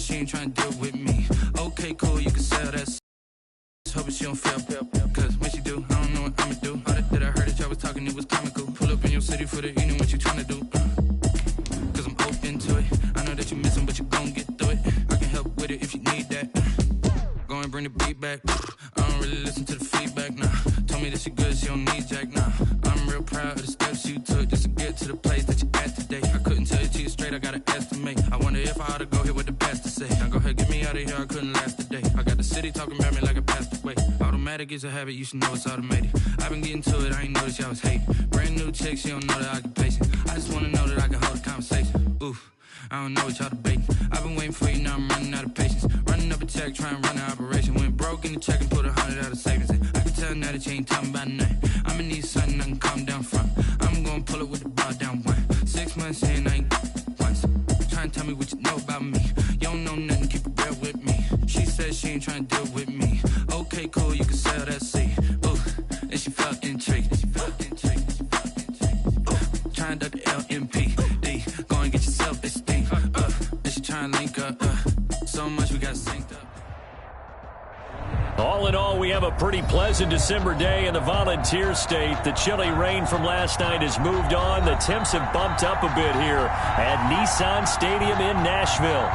she ain't trying to deal with me. Okay, cool, you can sell that. Hoping she don't fail, cause when she do, I don't know what I'ma do. All that I heard that y'all was talking, it was comical. Pull up in your city for the evening, what you trying to do? Cause I'm open to it. I know that you missing, but you gon' get through it. I can help with it if you need that. Go and bring the beat back. I don't really listen to the feedback, nah. Told me that she good, she don't need jack, nah. I'm real proud of the steps you took just to get to the place that you at today. I couldn't tell you to you straight, I gotta estimate. I wonder if I ought to go here with the best to say. Now go ahead, get me out of here, I couldn't last today. I got the city talking about me like I passed away. Automatic is a habit, you should know it's automated. I've been getting to it, I ain't noticed y'all was hating. Brand new chick, she don't know the occupation. I just wanna know that I can hold a conversation. Oof, I don't know what y'all debating. I've been waiting for you, now I'm running out of patience. Running up a check, trying to run an operation. Went broke in the check and put 100 out of savings in. I can tell now that you ain't talking about nothing. I'ma need something I can calm down from. I'm gonna pull it with the ball down one. 6 months in, I ain't once. Trying to tell me what you know about me. You don't know nothing, keep it real with me. She said she ain't trying to deal with me. Okay, cool, you can sell that seat. Ooh, and she felt intrigued. Trying to duck the LMPD. Go and get yourself esteem. And she trying to link up. So much we got synced up. All in all, we have a pretty pleasant December day in the Volunteer State. The chilly rain from last night has moved on. The temps have bumped up a bit here at Nissan Stadium in Nashville.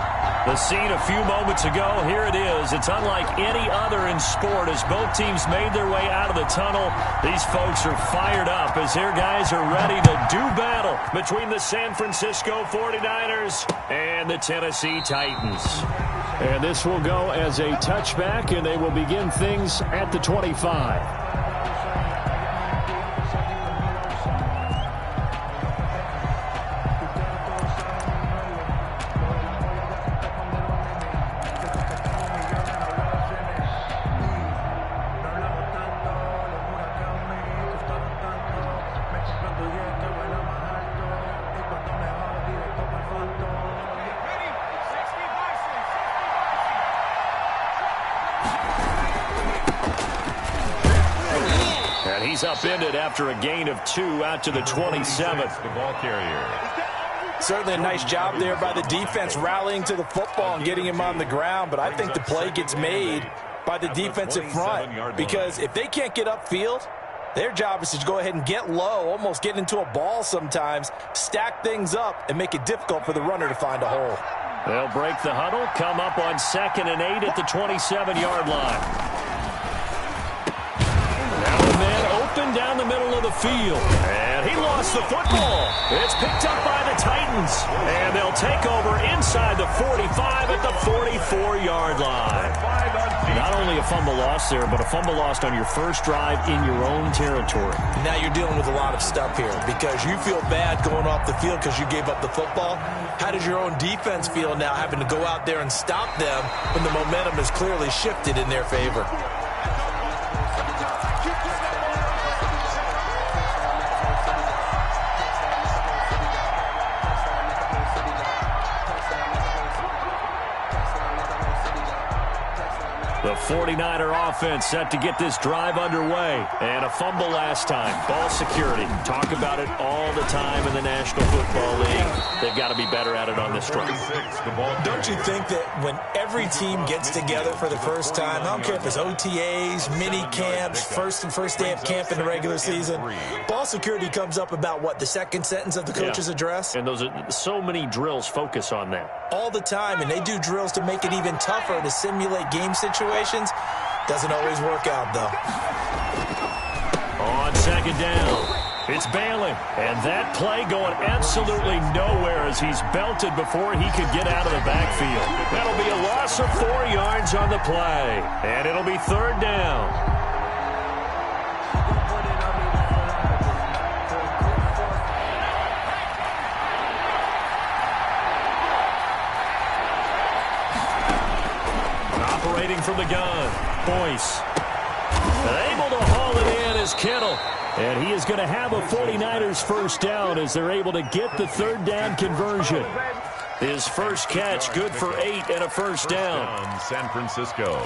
The scene a few moments ago, here it is. It's unlike any other in sport as both teams made their way out of the tunnel. These folks are fired up as their guys are ready to do battle between the San Francisco 49ers and the Tennessee Titans. And this will go as a touchback, and they will begin things at the 25. He's upended after a gain of 2 out to the 27th. The ball carrier. Certainly a nice job there by the defense rallying to the football and getting him on the ground, but I think the play gets made by the defensive front because if they can't get upfield, their job is to go ahead and get low, almost get into a ball sometimes, stack things up, and make it difficult for the runner to find a hole. They'll break the huddle, come up on 2nd and 8 at the 27-yard line. Open down the middle of the field. And he lost the football. It's picked up by the Titans. And they'll take over inside the 45 at the 44-yard line. Not only a fumble loss there, but a fumble lost on your first drive in your own territory. Now you're dealing with a lot of stuff here because you feel bad going off the field because you gave up the football. How does your own defense feel now having to go out there and stop them when the momentum is clearly shifted in their favor? The 49er offense set to get this drive underway. And a fumble last time. Ball security. Talk about it all the time in the National Football League. They've got to be better at it on this drive. Don't you think that when every team gets together for the first time, I don't care if it's OTAs, mini camps, first day of camp in the regular season, ball security comes up about what, the second sentence of the coach's address? And those are so many drills focus on that. All the time, and they do drills to make it even tougher to simulate game situations. Doesn't always work out, though. On 2nd down, it's Balin. And that play going absolutely nowhere as he's belted before he could get out of the backfield. That'll be a loss of 4 yards on the play. And it'll be 3rd down. From the gun, Boyce. Able to haul it in is Kittle. And he is going to have a 49ers first down as they're able to get the 3rd down conversion. His first catch, good for 8 and a first down. San Francisco.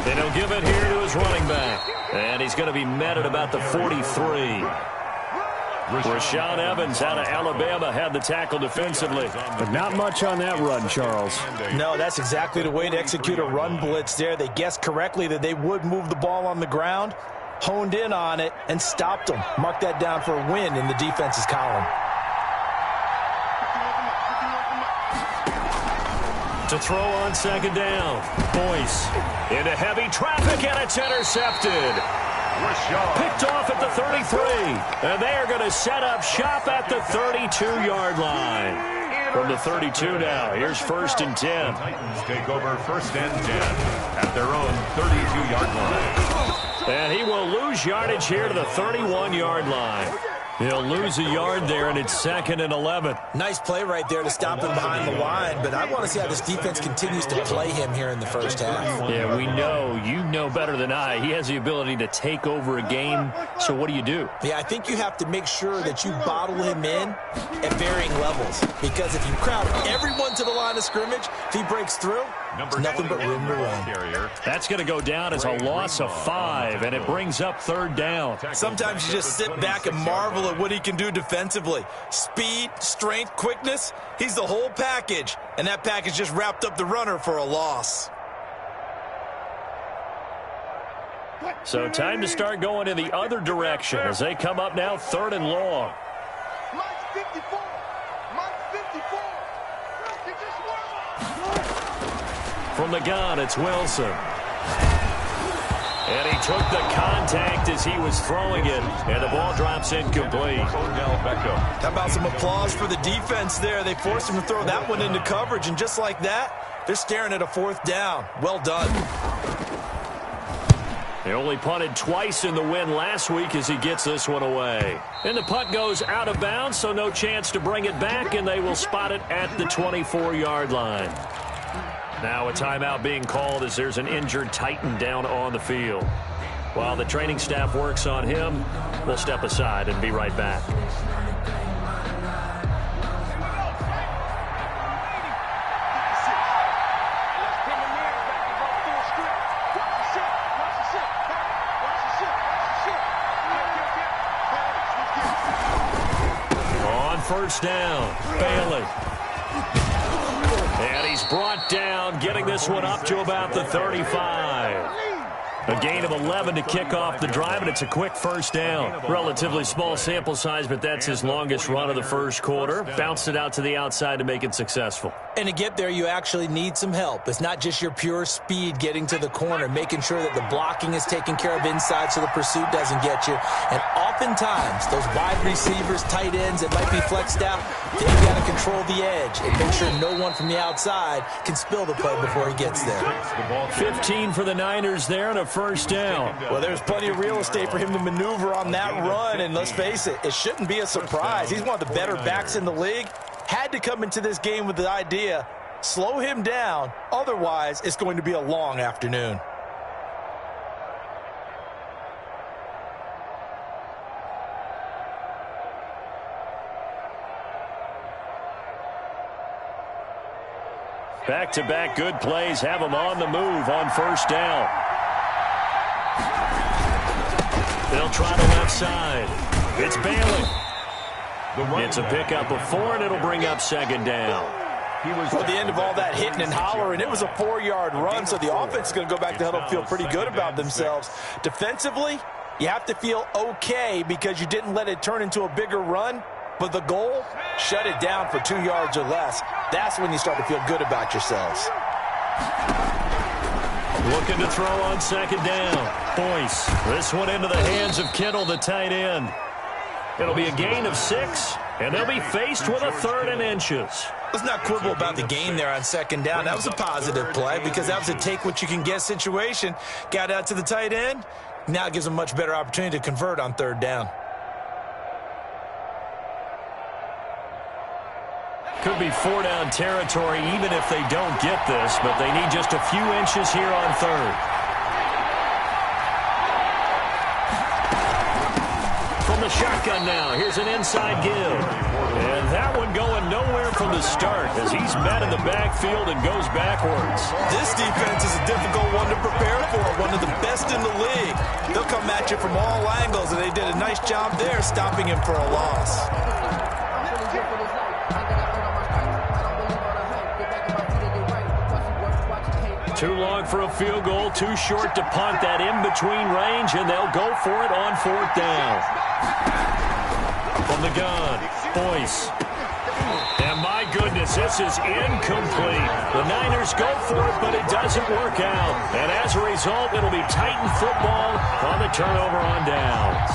And he'll give it here to his running back. And he's going to be met at about the 43. Rashaan Evans out of Alabama had the tackle defensively. But not much on that run, Charles. No, that's exactly the way to execute a run blitz there. They guessed correctly that they would move the ball on the ground, honed in on it, and stopped them. Mark that down for a win in the defense's column. To throw on second down. Boyce into heavy traffic, and it's intercepted. Picked off at the 33. And they are going to set up shop at the 32-yard line. From the 32 now, here's 1st and 10. Titans take over 1st and 10 at their own 32-yard line. And he will lose yardage here to the 31-yard line. He'll lose a yard there, and it's 2nd and 11. Nice play right there to stop him behind the line, but I want to see how this defense continues to play him here in the first half. Yeah, we know. You know better than I. He has the ability to take over a game, so what do you do? Yeah, I think you have to make sure that you bottle him in at varying levels, because if you crowd everyone to the line of scrimmage, if he breaks through, there's nothing but room to run. That's going to go down as a loss of 5, and it brings up 3rd down. Sometimes you just sit back and marvel at what he can do defensively. Speed, strength, quickness, he's the whole package, and that package just wrapped up the runner for a loss. So time to start going in the other direction as they come up now 3rd and long. From the gun, it's Wilson. And he took the contact as he was throwing it, and the ball drops incomplete. How about some applause for the defense there? They forced him to throw that one into coverage, and just like that, they're staring at a 4th down. Well done. They only punted twice in the win last week as he gets this one away. And the punt goes out of bounds, so no chance to bring it back, and they will spot it at the 24-yard line. Now a timeout being called as there's an injured Titan down on the field. While the training staff works on him, we'll step aside and be right back. On 1st down, Bailey. And he's brought down, getting this one up to about the 35. A gain of 11 to kick off the drive, and it's a quick 1st down. Relatively small sample size, but that's his longest run of the first quarter. Bounced it out to the outside to make it successful. And to get there, you actually need some help. It's not just your pure speed getting to the corner, making sure that the blocking is taken care of inside so the pursuit doesn't get you. And oftentimes, those wide receivers, tight ends that might be flexed out, they've got to control the edge and make sure no one from the outside can spill the play before he gets there. 15 for the Niners there and a 1st down. Well, there's plenty of real estate for him to maneuver on that run, and let's face it, it shouldn't be a surprise. He's one of the better backs in the league. Had to come into this game with the idea, slow him down, otherwise it's going to be a long afternoon. Back-to-back good plays have him on the move on 1st down. They'll try the left side. It's Bailey. It's a pickup of 4, and it'll bring up 2nd down. At the end of all that hitting and hollering, it was a 4-yard run, so the offense is going to go back to huddle and feel pretty good about themselves. Defensively, you have to feel okay because you didn't let it turn into a bigger run, but the goal, shut it down for 2 yards or less. That's when you start to feel good about yourselves. Looking to throw on 2nd down. Boyce. This one into the hands of Kittle, the tight end. It'll be a gain of 6, and they'll be faced with a 3rd and inches. Let's not quibble about the gain there on 2nd down. That was a positive play because that was a take-what-you-can-get situation. Got out to the tight end. Now it gives them a much better opportunity to convert on 3rd down. Could be 4-down territory even if they don't get this, but they need just a few inches here on 3rd. From the the shotgun now. Here's an inside give. And that one going nowhere from the start as he's met in the backfield and goes backwards. This defense is a difficult one to prepare for, one of the best in the league. They'll come at you from all angles, and they did a nice job there stopping him for a loss. Too long for a field goal, too short to punt. That in-between range, and they'll go for it on 4th down. From the gun, Boyce. And my goodness, this is incomplete. The Niners go for it, but it doesn't work out. And as a result, it'll be Titan football on the turnover on downs.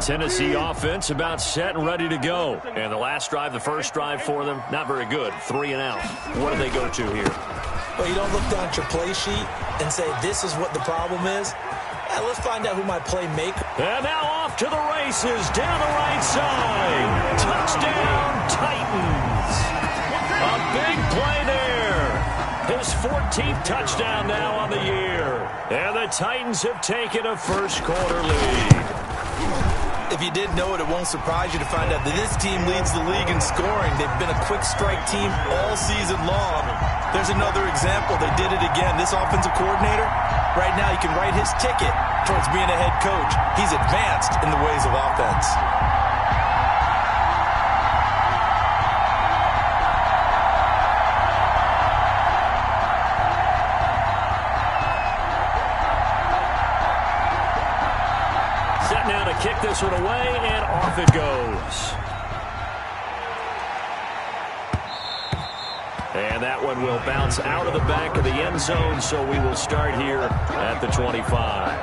Tennessee offense about set and ready to go. And the last drive, the first drive for them, not very good. 3 and out. What do they go to here? Well, you don't look down at your play sheet and say, this is what the problem is. Let's find out who my playmaker. And now off to the races down the right side. Touchdown, Titans. A big play there. His 14th touchdown now on the year. And the Titans have taken a first-quarter lead. If you didn't know it, it won't surprise you to find out that this team leads the league in scoring. They've been a quick strike team all season long. There's another example. They did it again. This offensive coordinator, right now he can write his ticket towards being a head coach. He's advanced in the ways of offense. Kick this one away, and off it goes. And that one will bounce out of the back of the end zone, so we will start here at the 25.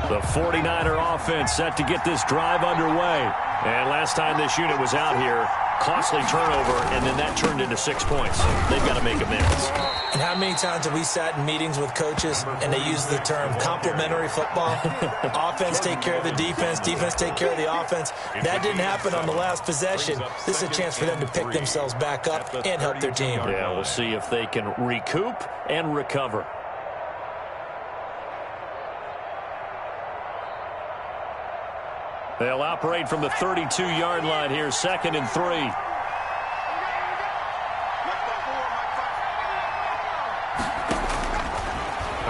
The 49er offense set to get this drive underway. And last time this unit was out here, costly turnover, and then that turned into 6 points. They've got to make amends. And how many times have we sat in meetings with coaches and they use the term complementary football? Offense take care of the defense, defense take care of the offense. That didn't happen on the last possession. This is a chance for them to pick themselves back up and help their team. Yeah, we'll see if they can recoup and recover. They'll operate from the 32-yard line here, 2nd and 3.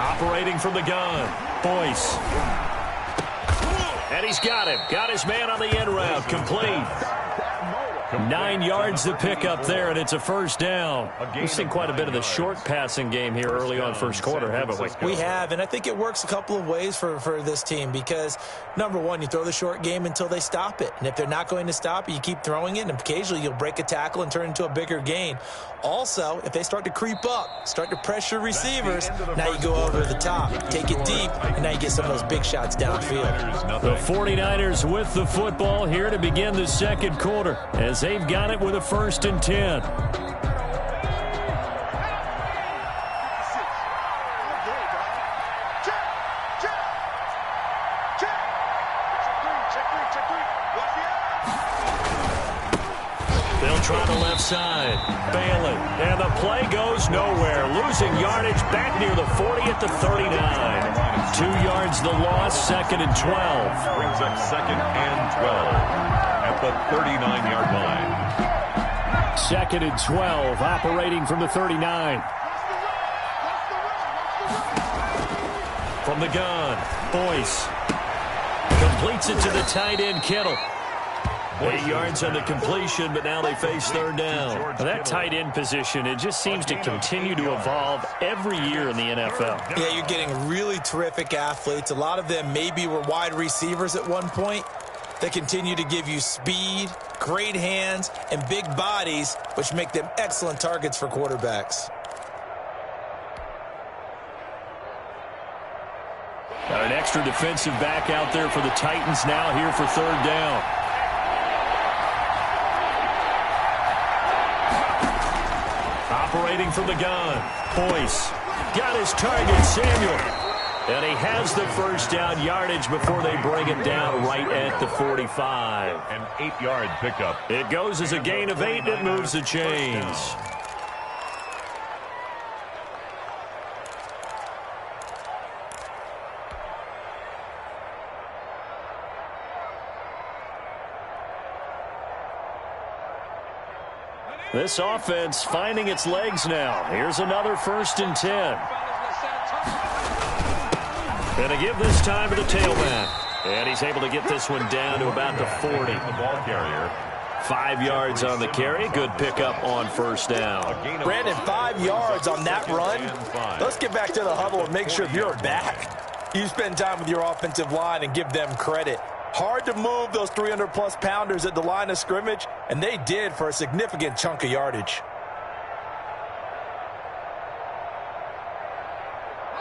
Operating from the gun, Boyce. And he's got him. Got his man on the end route, complete. 9 yards to pick up there, and it's a first down. We've seen quite a bit of the short passing game here early on first quarter, haven't we? We have, and I think it works a couple of ways for this team because, number one, you throw the short game until they stop it. And if they're not going to stop it, you keep throwing it, and occasionally you'll break a tackle and turn it into a bigger gain. Also, if they start to creep up, start to pressure receivers, now you go over the top, take it deep, and now you get some of those big shots downfield. The 49ers with the football here to begin the second quarter as they've got it with a 1st and 10. They'll try the left side. Bailey. And the play goes nowhere. Losing yardage back near the 40 at the 39. 2 yards the loss, 2nd and 12. Brings up 2nd and 12 at the 39-yard line. 2nd and 12, operating from the 39. From the gun, Boyce. Completes it to the tight end, Kittle. 8 yards on the completion, but now they face 3rd down. Now that tight end position, it just seems to continue to evolve every year in the NFL. Yeah, you're getting really terrific athletes. A lot of them maybe were wide receivers at one point. They continue to give you speed, great hands, and big bodies, which make them excellent targets for quarterbacks. Got an extra defensive back out there for the Titans now here for 3rd down. Operating from the gun. Boyce got his target, Samuel. And he has the first down yardage before they bring him down right at the 45. An 8-yard pickup. It goes as a gain of 8. It moves the chains. This offense finding its legs now. Here's another 1st and 10. Going to give this time to the tailback. And he's able to get this one down to about the 40. The ball carrier. 5 yards on the carry. Good pickup on 1st down. Brandon, 5 yards on that run. Let's get back to the huddle and make sure if you're back, you spend time with your offensive line and give them credit. Hard to move those 300-plus pounders at the line of scrimmage, and they did for a significant chunk of yardage.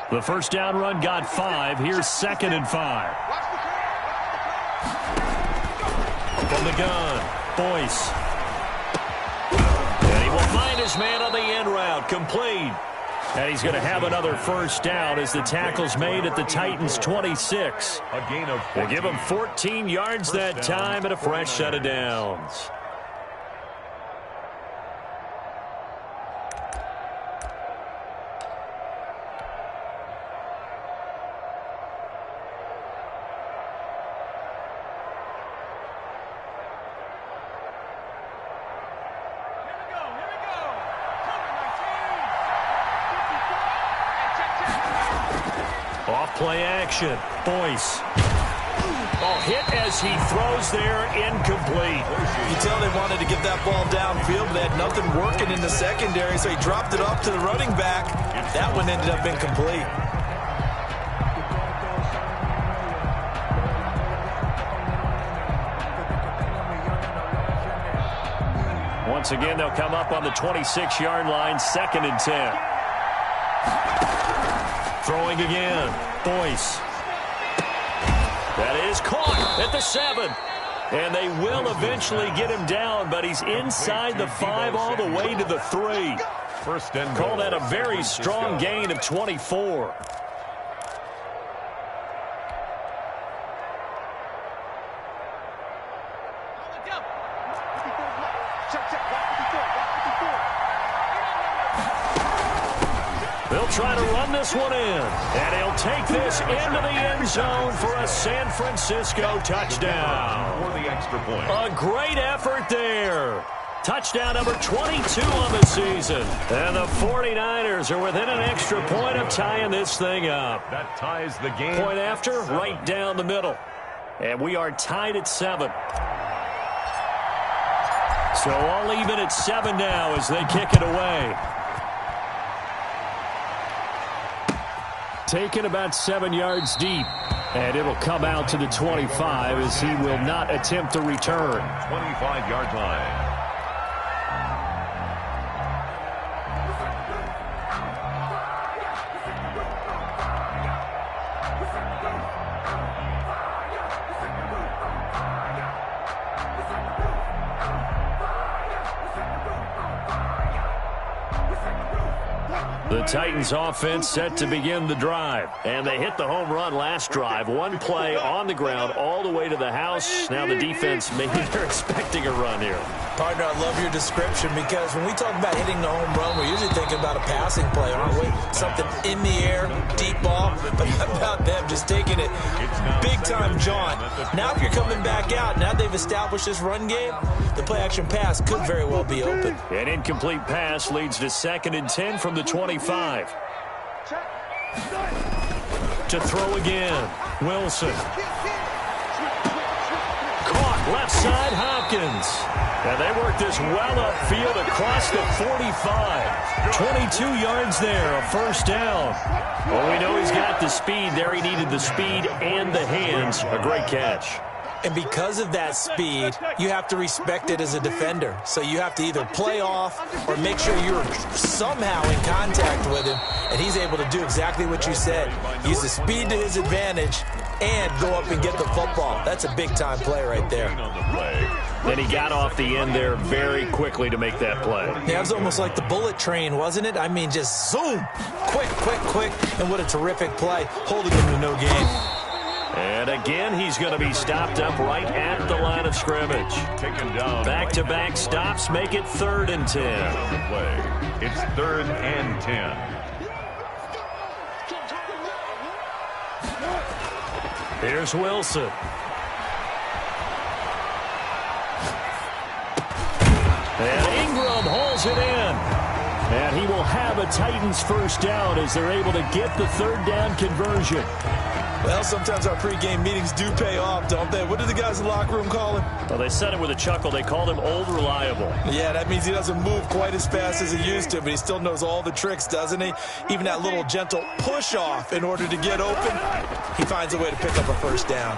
The 1st down run got 5. Here's 2nd and 5. From the gun, Boyce. And he will find his man on the end route, complete. And he's going to have another 1st down as the tackle's made at the Titans' 26. A gain of 14. We'll give him 14 yards that time and a fresh set of downs. Play action. Boyce. Oh, hit as he throws there, incomplete. You tell they wanted to get that ball downfield, but they had nothing working in the secondary, so he dropped it off to the running back. That one ended up incomplete. Once again, they'll come up on the 26-yard line, 2nd and 10. Throwing again. Boyce. That is caught at the 7. And they will eventually get him down, but he's inside the 5 all the way to the 3. 1st and Call that a very strong gain of 24. They'll try to run this one in, and he'll take this into the end zone for a San Francisco touchdown. For the extra point. A great effort there. Touchdown number 22 on the season. And the 49ers are within an extra point of tying this thing up. That ties the game. Point after, right down the middle. And we are tied at 7. So all even at 7 now as they kick it away. Taken about 7 yards deep. And it'll come out to the 25 as he will not attempt to return. 25-yard line. The Titans offense set to begin the drive. And they hit the home run last drive. One play on the ground all the way to the house. Now the defense, maybe they're expecting a run here. Partner, I love your description because when we talk about hitting the home run, we're usually thinking about a passing play, aren't we? Something in the air, deep ball. But how about them just taking it big-time jaunt? Now if you're coming back out, now they've established this run game, the play-action pass could very well be open. An incomplete pass leads to 2nd and 10 from the 25. To throw again, Wilson. Caught left side, Hopkins. And they work this well upfield across the 45. 22 yards there, a 1st down. Well, we know he's got the speed there. He needed the speed and the hands. A great catch. And because of that speed, you have to respect it as a defender. So you have to either play off or make sure you're somehow in contact with him. And he's able to do exactly what you said. Use the speed to his advantage and go up and get the football. That's a big-time play right there. On the play. And he got off the end there very quickly to make that play. Yeah, it was almost like the bullet train, wasn't it? I mean, just zoom. Quick, quick, quick. And what a terrific play, holding him to no gain. And again, he's going to be stopped up right at the line of scrimmage. Taken down. Back-to-back stops make it 3rd and 10. It's 3rd and 10. Here's Wilson. And Ingram hauls it in. And he will have a Titans first down as they're able to get the 3rd down conversion. Well, sometimes our pregame meetings do pay off, don't they? What do the guys in the locker room call him? Well, they said it with a chuckle. They called him Old Reliable. Yeah, that means he doesn't move quite as fast as he used to, but he still knows all the tricks, doesn't he? Even that little gentle push-off in order to get open, he finds a way to pick up a first down.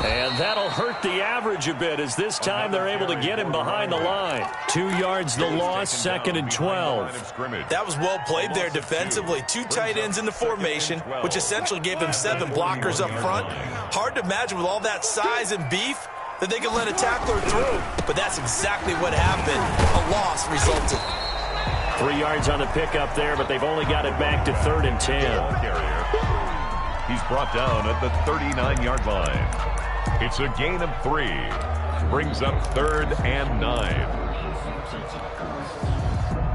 And that'll hurt the average a bit as this time they're able to get him behind the line. 2 yards the loss, 2nd and 12. That was well played there defensively. 2 tight ends in the formation, which essentially gave him 7 blockers up front. Hard to imagine with all that size and beef that they could let a tackler through. But that's exactly what happened. A loss resulted. 3 yards on the pickup there, but they've only got it back to 3rd and 10. He's brought down at the 39-yard line. It's a gain of 3. Brings up 3rd and 9.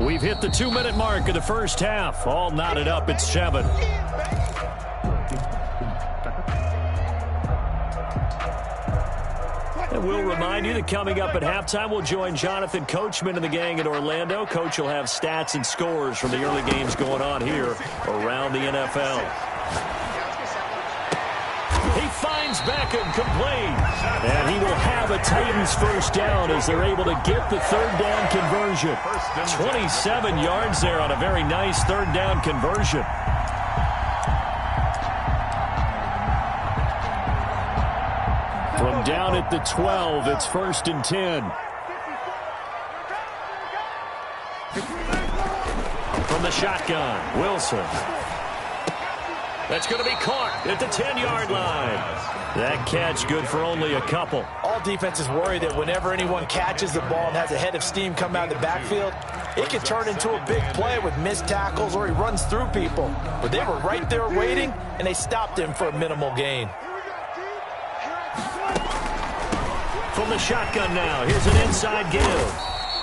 We've hit the 2-minute mark of the first half. All knotted up at 7. And we'll remind you that coming up at halftime, we'll join Jonathan Coachman and the gang in Orlando. Coach will have stats and scores from the early games going on here around the NFL. He finds Beckham complete. And he will have a Titans first down as they're able to get the 3rd down conversion. 27 yards there on a very nice 3rd down conversion. From down at the 12, it's 1st and 10. From the shotgun, Wilson. That's going to be caught at the 10-yard line. That catch good for only a couple. All defenses worry that whenever anyone catches the ball and has a head of steam come out of the backfield, it can turn into a big play with missed tackles or he runs through people. But they were right there waiting, and they stopped him for a minimal gain. From the shotgun now, here's an inside give.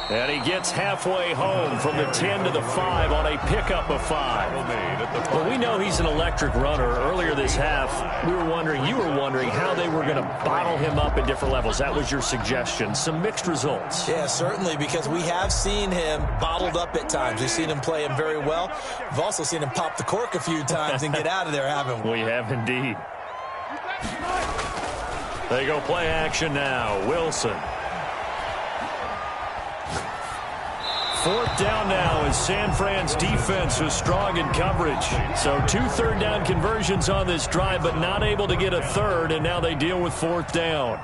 And he gets halfway home from the 10 to the 5 on a pickup of 5. Well, we know he's an electric runner. Earlier this half, you were wondering how they were going to bottle him up at different levels. That was your suggestion. Some mixed results. Yeah, certainly, because we have seen him bottled up at times. We've seen him play him very well. We've also seen him pop the cork a few times and get out of there, haven't we? We have indeed. They go play action now. Wilson. 4th down now as San Fran's defense was strong in coverage. So 2 3rd down conversions on this drive, but not able to get a 3rd, and now they deal with 4th down.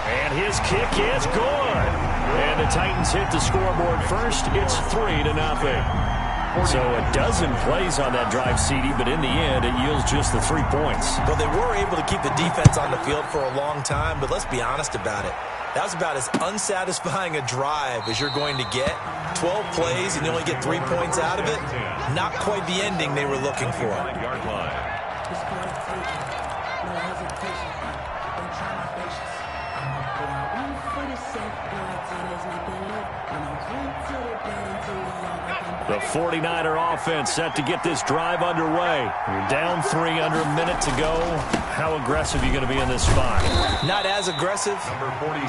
And his kick is good. And the Titans hit the scoreboard first. It's 3-0. So a dozen plays on that drive, CD, but in the end, it yields just the 3 points. Well, they were able to keep the defense on the field for a long time, but let's be honest about it. That was about as unsatisfying a drive as you're going to get. 12 plays and you only get 3 points out of it. Not quite the ending they were looking for. The 49er offense set to get this drive underway. You're down 3 under a minute to go. How aggressive are you going to be in this spot? Not as aggressive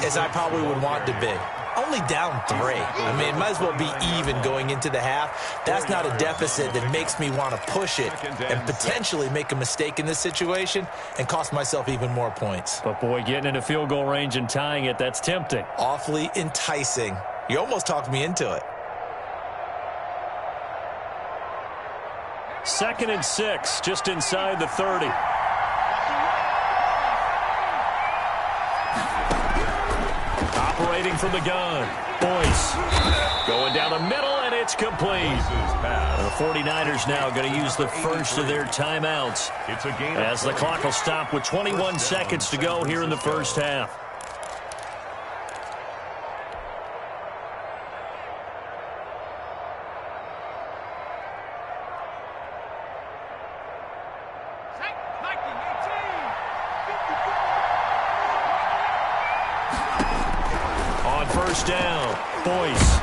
as I probably would want to be. Only down 3. I mean, it might as well be even going into the half. That's not a deficit that makes me want to push it and potentially make a mistake in this situation and cost myself even more points. But, boy, getting into field goal range and tying it, that's tempting. Awfully enticing. You almost talked me into it. 2nd and 6, just inside the 30. Operating from the gun. Boyce going down the middle, and it's complete. The 49ers now going to use the first of their timeouts as the clock will stop with 21 seconds to go here in the first half. First down, Boyce.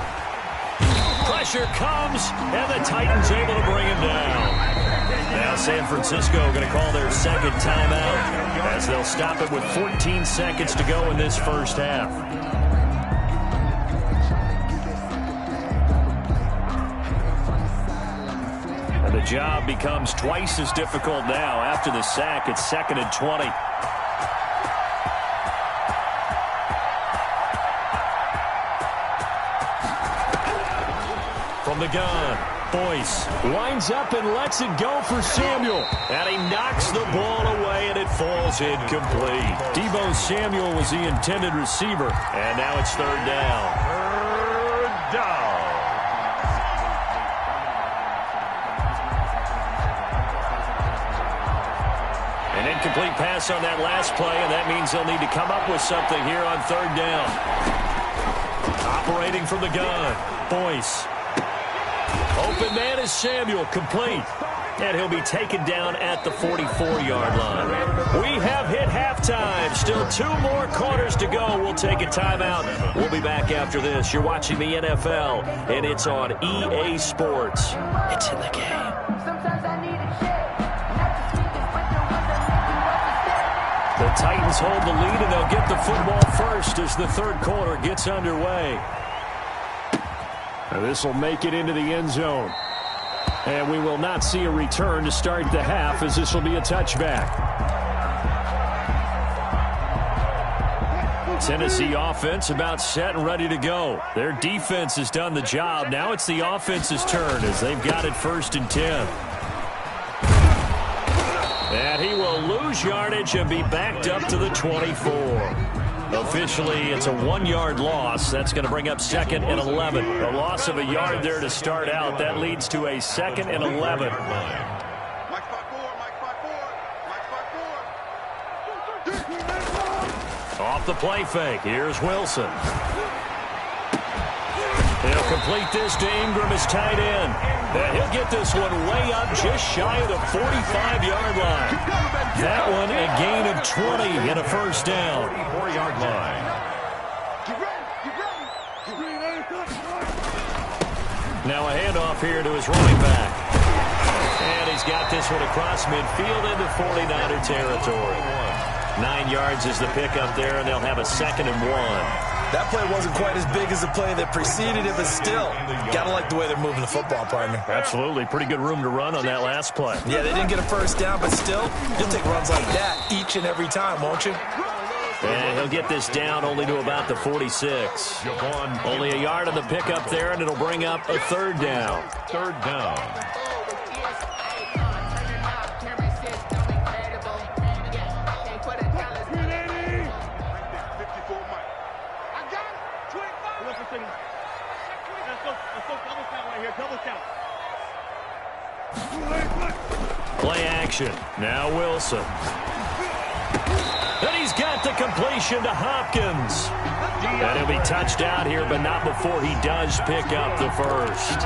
Pressure comes, and the Titans able to bring him down. Now San Francisco going to call their second timeout as they'll stop it with 14 seconds to go in this first half. And the job becomes twice as difficult now. After the sack, it's 2nd and 20. From the gun, Boyce winds up and lets it go for Samuel. And he knocks the ball away, and it falls incomplete. Deebo Samuel was the intended receiver. And now it's third down. Third down. An incomplete pass on that last play, and that means they'll need to come up with something here on third down. Operating from the gun, Boyce. Open man is Samuel, complete. And he'll be taken down at the 44-yard line. We have hit halftime. Still 2 more quarters to go. We'll take a timeout. We'll be back after this. You're watching the NFL, and it's on EA Sports. It's in the game. The Titans hold the lead, and they'll get the football first as the third quarter gets underway. This will make it into the end zone. And we will not see a return to start the half, as this will be a touchback. Tennessee offense about set and ready to go. Their defense has done the job. Now it's the offense's turn as they've got it 1st and 10. And he will lose yardage and be backed up to the 24. Officially, it's a 1-yard loss. That's going to bring up 2nd and 11. A loss of a yard there to start out. That leads to a 2nd and 11. Off the play fake. Here's Wilson. He'll complete this to Ingram as tight end. And he'll get this one way up just shy of the 45-yard line. That one a gain of 20 and a first down. 44-yard line. Now a handoff here to his running back. And he's got this one across midfield into 49er territory. 9 yards is the pickup there, and they'll have a 2nd and 1. That play wasn't quite as big as the play that preceded it, but still, got to like the way they're moving the football, partner. Absolutely. Pretty good room to run on that last play. Yeah, they didn't get a first down, but still, you'll take runs like that each and every time, won't you? And he'll get this down only to about the 46. Only a yard on the pickup there, and it'll bring up a third down. Third down. Play action. Now Wilson. And he's got the completion to Hopkins. And he'll be touched out here, but not before he does pick up the first.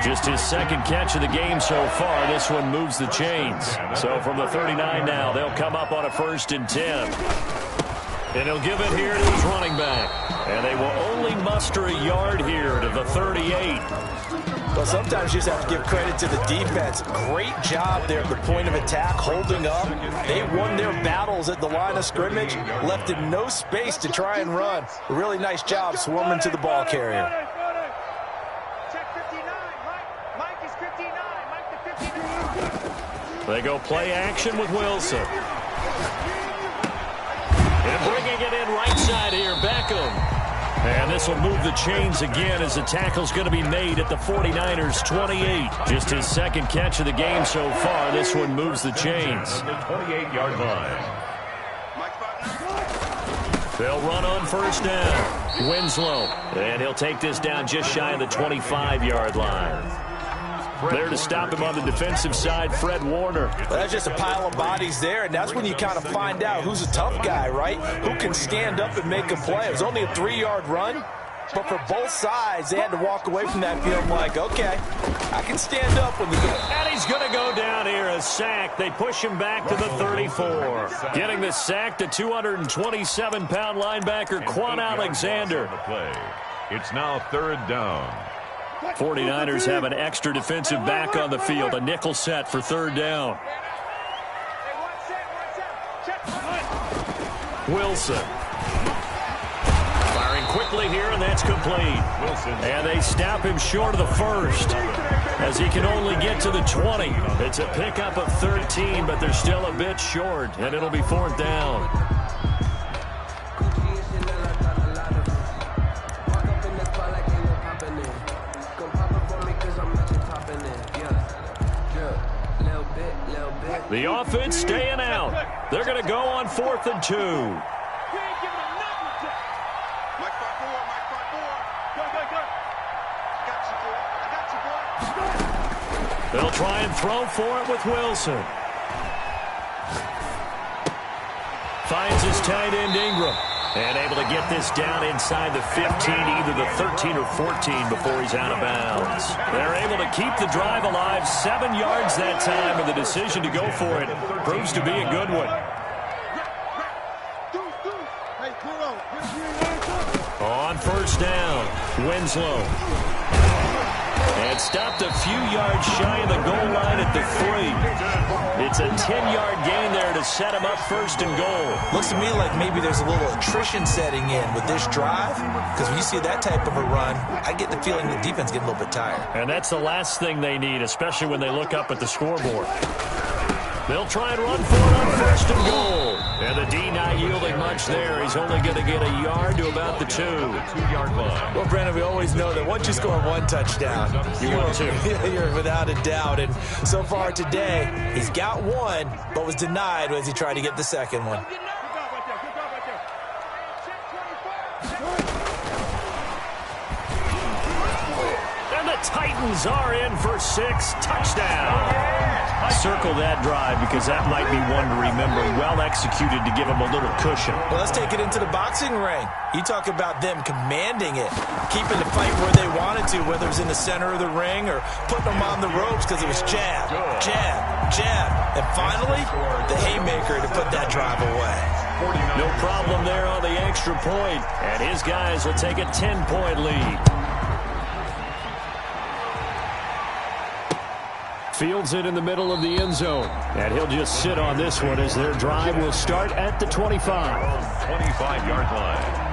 Just his 2nd catch of the game so far. This one moves the chains. So from the 39 now, they'll come up on a 1st and 10. And he'll give it here to his running back. And they will only muster a yard here to the 38. Well, sometimes you just have to give credit to the defense. Great job there at the point of attack, holding up. They won their battles at the line of scrimmage, left him no space to try and run. A really nice job swarming to the ball carrier. They go play action with Wilson. And bringing it in right side here, Beckham. And this will move the chains again as the tackle's going to be made at the 49ers 28. Just his 2nd catch of the game so far. This one moves the chains. The 28-yard line. They'll run on first down. Winslow, and he'll take this down just shy of the 25-yard line. There to stop him on the defensive side, Fred Warner. Well, that's just a pile of bodies there, and that's when you kind of find out who's a tough guy, right? Who can stand up and make a play. It was only a 3-yard run, but for both sides, they had to walk away from that field like, okay, I can stand up when you go. And he's going to go down here, a sack. They push him back to the 34. Getting the sack to 227-pound linebacker Quan Alexander. It's now 3rd down. 49ers have an extra defensive back on the field. A nickel set for 3rd down. Wilson. Firing quickly here, and that's complete. And they stop him short of the first, as he can only get to the 20. It's a pickup of 13, but they're still a bit short, and it'll be 4th down. The offense staying out. They're going to go on 4th and 2. They'll try and throw for it with Wilson. Finds his tight end Ingram. And able to get this down inside the 15, either the 13 or 14 before he's out of bounds. They're able to keep the drive alive, 7 yards that time, and the decision to go for it proves to be a good one. On 1st down, Winslow. And stopped a few yards shy of the goal line at the 3. It's a 10-yard gain there to set him up 1st and goal. Looks to me like maybe there's a little attrition setting in with this drive, because when you see that type of a run, I get the feeling the defense getting a little bit tired. And that's the last thing they need, especially when they look up at the scoreboard. They'll try and run for it on 1st and goal. And the D not yielding much there. He's only going to get a yard to about the 2-yard line. Well, Brandon, we always know that once you score 1 touchdown, you're without a doubt. And so far today, he's got 1, but was denied as he tried to get the 2nd one. And the Titans are in for 6. Touchdown. Circle that drive, because that might be one to remember. Well executed to give them a little cushion. Well, let's take it into the boxing ring. You talk about them commanding it, keeping the fight where they wanted to, whether it was in the center of the ring or putting them on the ropes, because it was jab, jab, jab. And finally, the haymaker to put that drive away. No problem there on the extra point. And his guys will take a 10-point lead. Fields it in the middle of the end zone. And he'll just sit on this one as their drive will start at the 25. 25-yard line.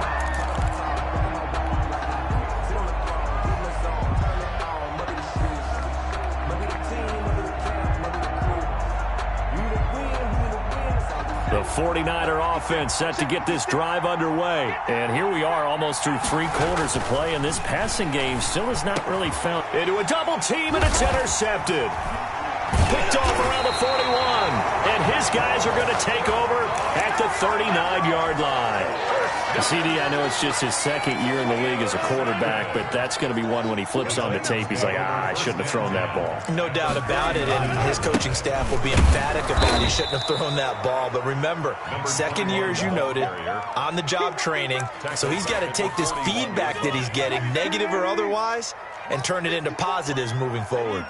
The 49er offense set to get this drive underway. And here we are almost through 3 quarters of play, and this passing game still has not really found into a double team, and it's intercepted. Picked off around the 41, and his guys are going to take over at the 39-yard line. CD, I know it's just his 2nd year in the league as a quarterback, but that's going to be one when he flips on the tape. He's like, I shouldn't have thrown that ball. No doubt about it, and his coaching staff will be emphatic about he shouldn't have thrown that ball. But remember, 2nd year, as you noted, on-the-job training, so he's got to take this feedback that he's getting, negative or otherwise, and turn it into positives moving forward.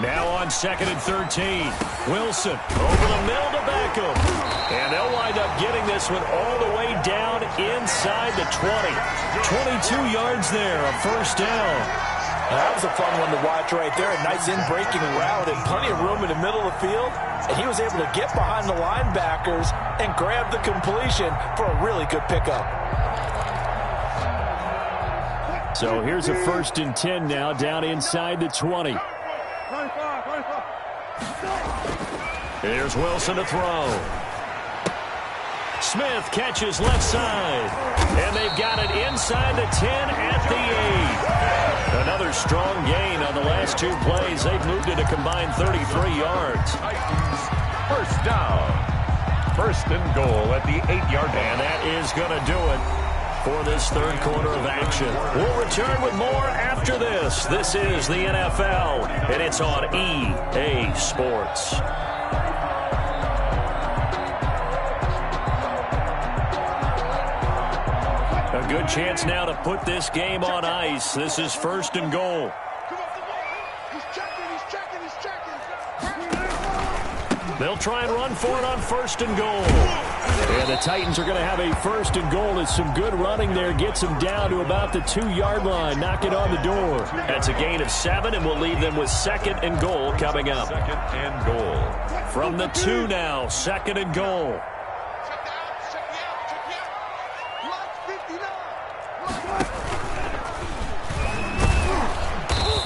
Now on 2nd and 13. Wilson over the middle to Beckham. And they'll wind up getting this one all the way down inside the 20. 22 yards there, a 1st down. That was a fun one to watch right there. A nice in-breaking route and plenty of room in the middle of the field. And he was able to get behind the linebackers and grab the completion for a really good pickup. So here's a 1st and 10 now down inside the 20. Here's Wilson to throw. Smith catches left side. And they've got it inside the 10 at the 8. Another strong gain on the last 2 plays. They've moved it a combined 33 yards. 1st down. First and goal at the 8-yard line. And that is going to do it for this third quarter of action. We'll return with more after this. This is the NFL, and it's on EA Sports. A good chance now to put this game on ice. This is first and goal. They'll try and run for it on first and goal. And the Titans are going to have a first and goal. It's some good running there. Gets them down to about the 2-yard line. Knock it on the door. That's a gain of 7, and we'll leave them with second and goal coming up. Second and goal. From the 2 now, second and goal.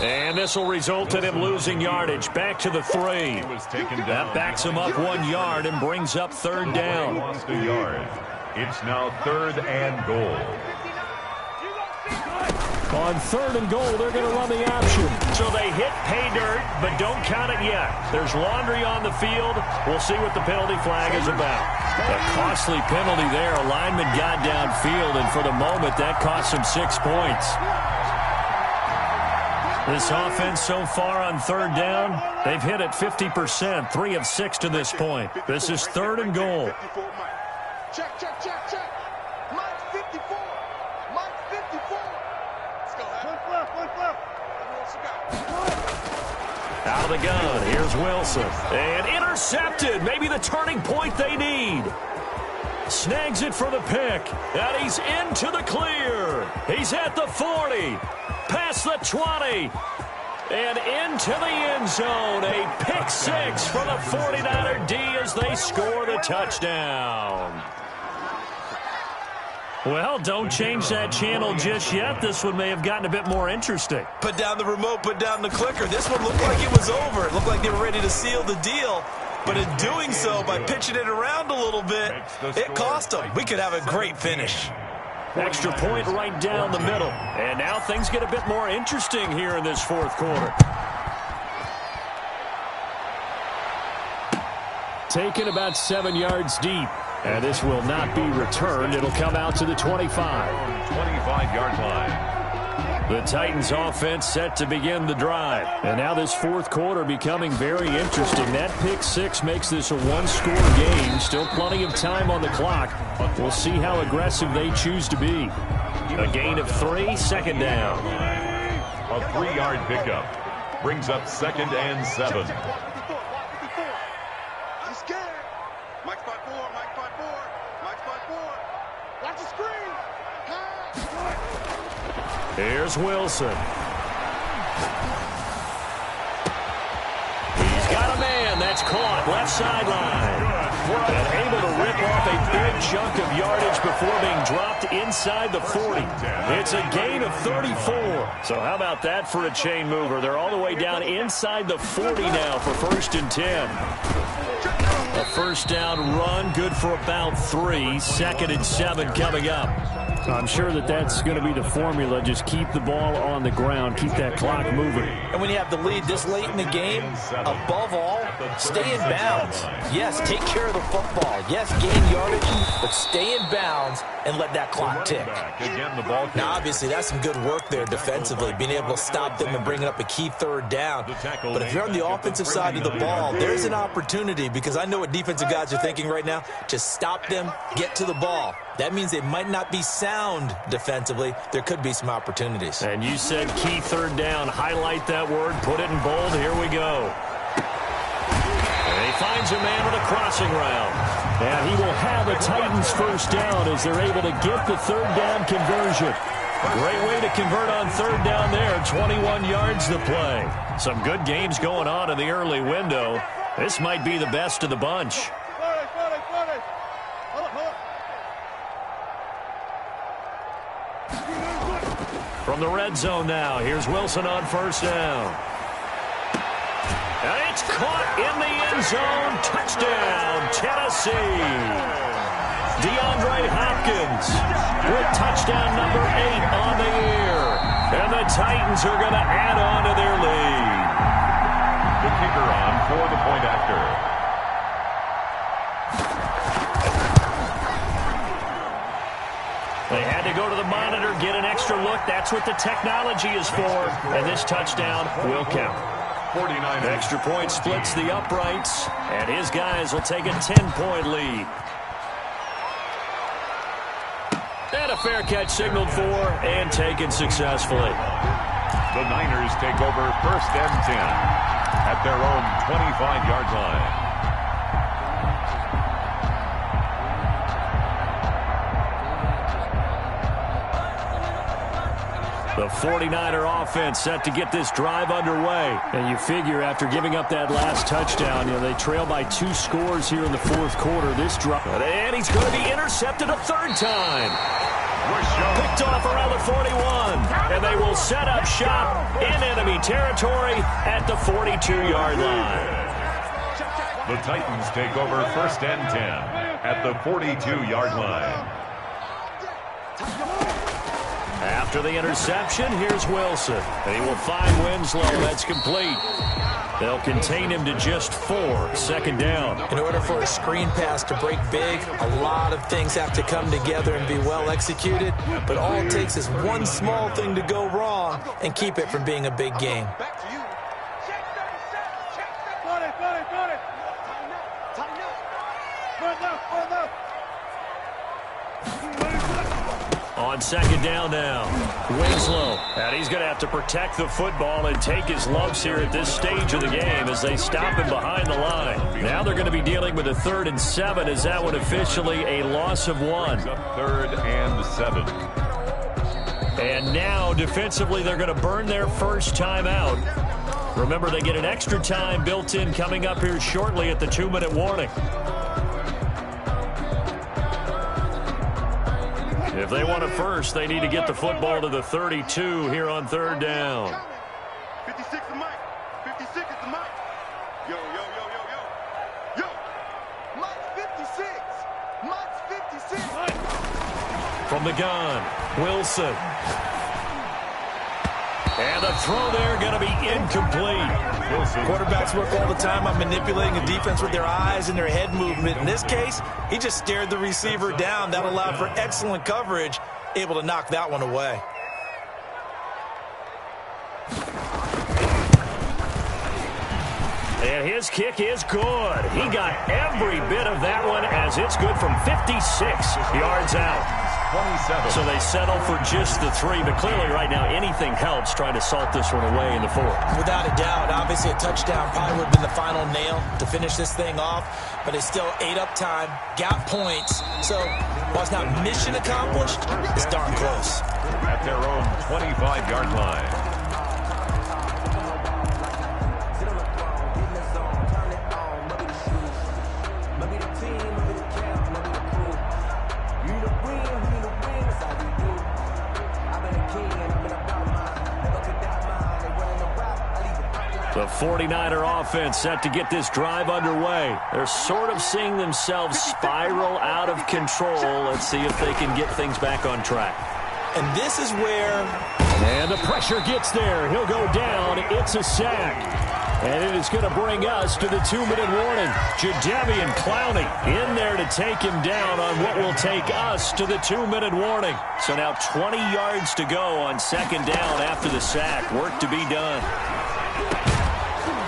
And this will result in him losing yardage. Back to the 3. That backs him up 1 yard and brings up third down. Lost a yard. It's now third and goal. On third and goal, they're going to run the option. So they hit pay dirt, but don't count it yet. There's laundry on the field. We'll see what the penalty flag is about. A costly penalty there. A lineman got downfield, and for the moment, that cost him 6 points. This offense so far on third down, they've hit it 50%, 3 of 6 to this point. This is third and goal. Check. Mike 54. Mike 54. Let's go. One left. Out of the gun, here's Wilson. And intercepted, maybe the turning point they need. Snags it for the pick, and he's into the clear. He's at the 40. Past the 20, and into the end zone. A pick 6 for the 49er D as they score the touchdown. Well, don't change that channel just yet. This one may have gotten a bit more interesting. Put down the remote, put down the clicker. This one looked like it was over. It looked like they were ready to seal the deal. But in doing so, by pitching it around a little bit, it cost them. We could have a great finish. Extra point right down the middle. And now things get a bit more interesting here in this fourth quarter. Taken about 7 yards deep. And this will not be returned. It'll come out to the 25. 25-yard line. The Titans offense set to begin the drive. And now this fourth quarter becoming very interesting. That pick 6 makes this a one-score game. Still plenty of time on the clock. We'll see how aggressive they choose to be. A gain of 3, second down. A 3-yard pickup brings up second and 7. I'm scared. Mike 54. Mike 54. Mike 54. Watch the screen. Here's Wilson. He's got a man. That's caught. Left sideline. And able to rip off a big chunk of yardage before being dropped inside the 40. It's a gain of 34. So how about that for a chain mover? They're all the way down inside the 40 now for first and 10. A first down run, good for about 3. Second and 7 coming up. I'm sure that that's going to be the formula. Just keep the ball on the ground. Keep that clock moving. And when you have the lead this late in the game, above all, stay in bounds. Yes, take care of the football. Yes, gain yardage, but stay in bounds and let that clock tick. Now, obviously, that's some good work there defensively, being able to stop them and bringing up a key third down. But if you're on the offensive side of the ball, there's an opportunity, because I know what defensive guys are thinking right now. Just stop them, get to the ball. That means they might not be sound defensively. There could be some opportunities. And you said key third down. Highlight that word. Put it in bold. Here we go. And he finds a man on a crossing route. And he will have a Titans first down as they're able to get the third down conversion. Great way to convert on third down there. 21 yards to play. Some good games going on in the early window. This might be the best of the bunch. From the red zone now, here's Wilson on first down. And it's caught in the end zone. Touchdown, Tennessee. DeAndre Hopkins with touchdown number 8 on the year. And the Titans are going to add on to their lead. The kicker on for the point after. to the monitor, get an extra look. That's what the technology is for. And this touchdown will count. 49. Extra point splits the uprights, and his guys will take a 10-point lead. And a fair catch signaled for and taken successfully. The Niners take over 1st and 10 at their own 25-yard line. The 49er offense set to get this drive underway. And you figure after giving up that last touchdown, they trail by 2 scores here in the 4th quarter. This drive, and he's going to be intercepted a 3rd time. Picked off around the 41, and they will set up shop in enemy territory at the 42-yard line. The Titans take over 1st and 10 at the 42-yard line. After the interception, here's Wilson. And he will find Winslow. That's complete. They'll contain him to just 4. 2nd down. In order for a screen pass to break big, a lot of things have to come together and be well executed. But all it takes is one small thing to go wrong and keep it from being a big game. Back to you. Check 37. Check 37. Got it. Tighten up. Front left. On 2nd down now, Winslow. And he's going to have to protect the football and take his lumps here at this stage of the game as they stop him behind the line. Now they're going to be dealing with a 3rd and 7. Is that one officially a loss of 1? 3rd and 7. And now defensively they're going to burn their first time out. Remember, they get an extra time built in coming up here shortly at the 2-minute warning. If they want a first, they need to get the football to the 32 here on 3rd down. 56 is Mike. 56 is the Mike. Yo. Mike's 56. Mike's 56. From the gun, Wilson. And the throw there going to be incomplete. Quarterbacks work all the time on manipulating the defense with their eyes and their head movement. In this case, he just stared the receiver down. That allowed for excellent coverage, able to knock that one away. And his kick is good. He got every bit of that one as it's good from 56 yards out. 27. So they settle for just the 3, but clearly right now anything helps trying to salt this one away in the 4th. Without a doubt, obviously a touchdown probably would have been the final nail to finish this thing off, but they still ate up time, got points, so while it's not mission accomplished, it's darn close. At their own 25-yard line. The 49er offense set to get this drive underway. They're sort of seeing themselves spiral out of control. Let's see if they can get things back on track. And this is where... And the pressure gets there. He'll go down. It's a sack. And it is going to bring us to the 2-minute warning. Jadeveon Clowney in there to take him down on what will take us to the 2-minute warning. So now 20 yards to go on 2nd down after the sack. Work to be done.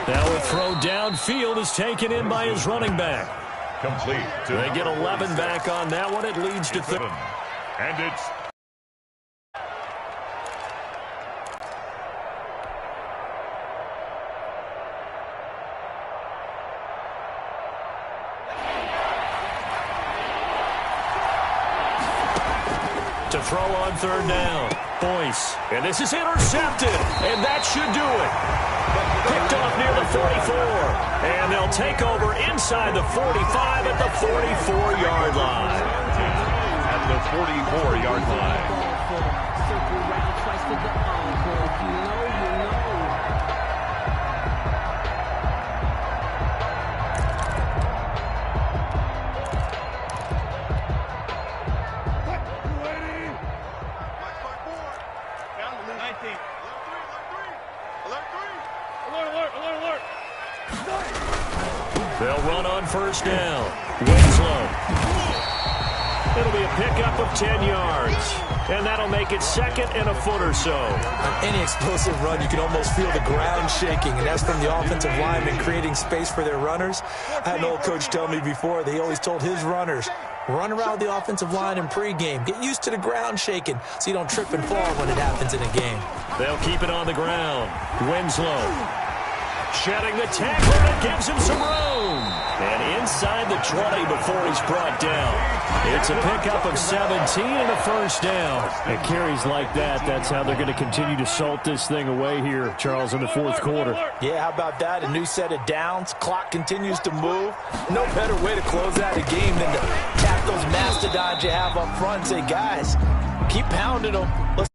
Now a throw downfield is taken in by his running back. Complete. They get 11 back on that one. It leads to 3. And it's... To throw on 3rd down. Boyce. And this is intercepted. And that should do it. Picked off near the 44. And they'll take over inside the 45 at the 44-yard line. At the 44-yard line. They'll run on 1st down. Winslow. It'll be a pickup of 10 yards. And that'll make it second and a foot or so. On any explosive run, you can almost feel the ground shaking, and that's from the offensive linemen creating space for their runners. I had an old coach tell me before that he always told his runners, run around the offensive line in pregame. Get used to the ground shaking so you don't trip and fall when it happens in a game. They'll keep it on the ground. Winslow shedding the tackle, and it gives him some room. And inside the 20 before he's brought down. It's a pickup of 17 and a first down. And carries like that, that's how they're going to continue to salt this thing away here, Charles, in the fourth quarter. Yeah, how about that? A new set of downs. Clock continues to move. No better way to close out a game than to tap those mastodons you have up front and say, guys, keep pounding them. Let's